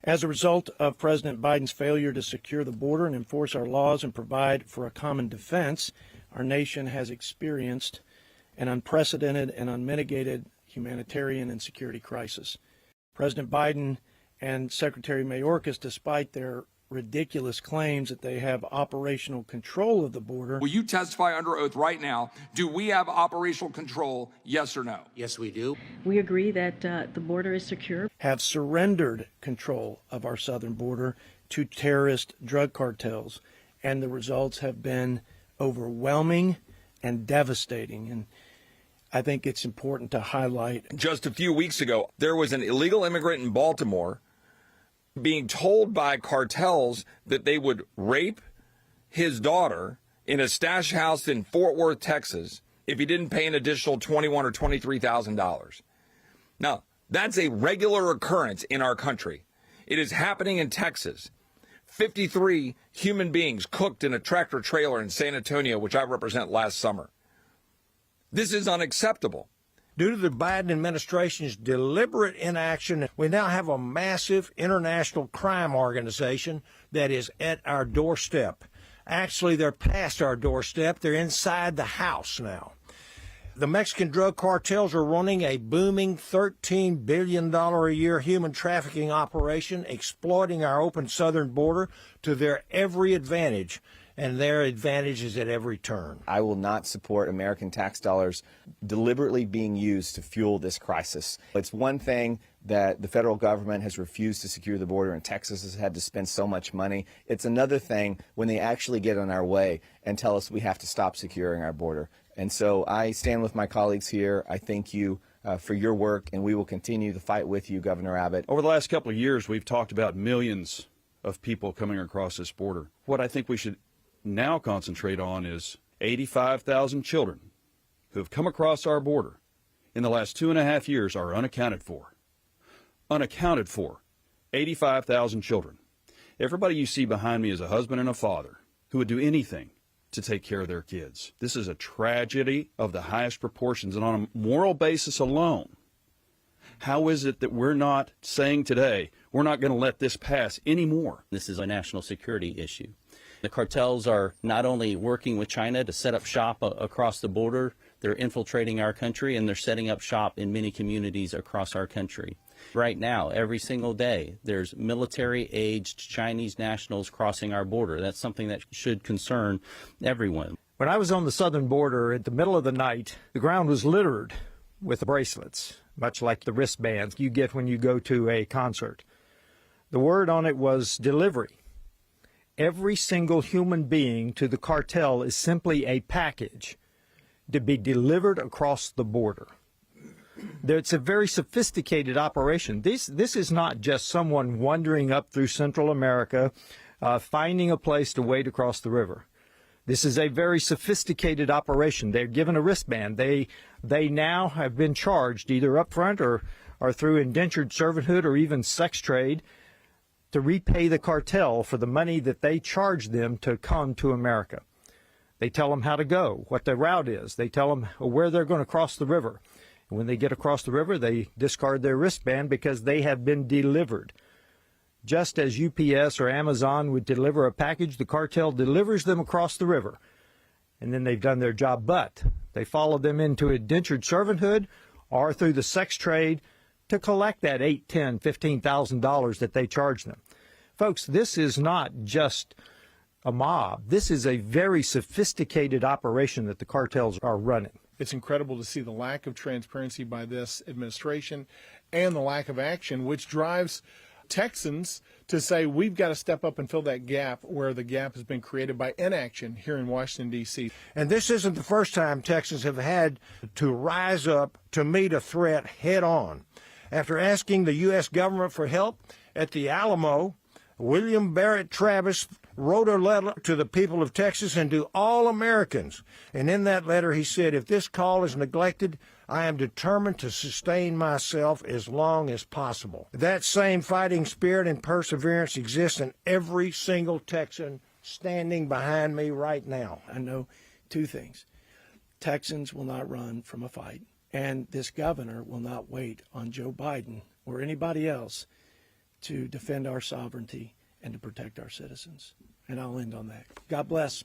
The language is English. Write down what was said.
As a result of President Biden's failure to secure the border and enforce our laws and provide for a common defense, our nation has experienced an unprecedented and unmitigated humanitarian and security crisis. President Biden and Secretary Mayorkas, despite their ridiculous claims that they have operational control of the border. Will you testify under oath right now? Do we have operational control, yes or no? Yes, we do. We agree that the border is secure. Have surrendered control of our southern border to terrorist drug cartels, and the results have been overwhelming and devastating. And I think it's important to highlight. Just a few weeks ago, there was an illegal immigrant in Baltimore being told by cartels that they would rape his daughter in a stash house in Fort Worth, Texas, if he didn't pay an additional $21,000 or $23,000. Now, that's a regular occurrence in our country. It is happening in Texas. 53 human beings cooked in a tractor trailer in San Antonio, which I represent, last summer. This is unacceptable. Due to the Biden administration's deliberate inaction, we now have a massive international crime organization that is at our doorstep. Actually, they're past our doorstep. They're inside the house now. The Mexican drug cartels are running a booming $13 billion a year human trafficking operation, exploiting our open southern border to their every advantage. And their advantage is at every turn. I will not support American tax dollars deliberately being used to fuel this crisis. It's one thing that the federal government has refused to secure the border and Texas has had to spend so much money. It's another thing when they actually get in our way and tell us we have to stop securing our border. And so I stand with my colleagues here. I thank you for your work, and we will continue to fight with you, Governor Abbott. Over the last couple of years, we've talked about millions of people coming across this border. What I think we should now concentrate on is 85,000 children who have come across our border in the last 2.5 years are unaccounted for. Unaccounted for. 85,000 children. Everybody you see behind me is a husband and a father who would do anything to take care of their kids. This is a tragedy of the highest proportions, and on a moral basis alone, how is it that we're not saying today, we're not going to let this pass anymore? This is a national security issue. The cartels are not only working with China to set up shop across the border, they're infiltrating our country, and they're setting up shop in many communities across our country. Right now, every single day, there's military-aged Chinese nationals crossing our border. That's something that should concern everyone. When I was on the southern border at the middle of the night, the ground was littered with bracelets, much like the wristbands you get when you go to a concert. The word on it was delivery. Every single human being to the cartel is simply a package to be delivered across the border. It's a very sophisticated operation. This is not just someone wandering up through Central America, finding a place to wade across the river. This is a very sophisticated operation. They're given a wristband. They now have been charged either up front or through indentured servanthood or even sex trade to repay the cartel for the money that they charge them to come to America. They tell them how to go, what the route is. They tell them where they're going to cross the river. And when they get across the river, they discard their wristband because they have been delivered. Just as UPS or Amazon would deliver a package, the cartel delivers them across the river. And then they've done their job, but they follow them into indentured servanthood or through the sex trade to collect that $8,000, $10,000, $15,000 that they charge them. Folks, this is not just a mob. This is a very sophisticated operation that the cartels are running. It's incredible to see the lack of transparency by this administration and the lack of action, which drives Texans to say we've got to step up and fill that gap where the gap has been created by inaction here in Washington, D.C. And this isn't the first time Texans have had to rise up to meet a threat head on. After asking the U.S. government for help at the Alamo, William Barrett Travis wrote a letter to the people of Texas and to all Americans. And in that letter, he said, if this call is neglected, I am determined to sustain myself as long as possible. That same fighting spirit and perseverance exists in every single Texan standing behind me right now. I know two things. Texans will not run from a fight, and this governor will not wait on Joe Biden or anybody else to defend our sovereignty and to protect our citizens. And I'll end on that. God bless.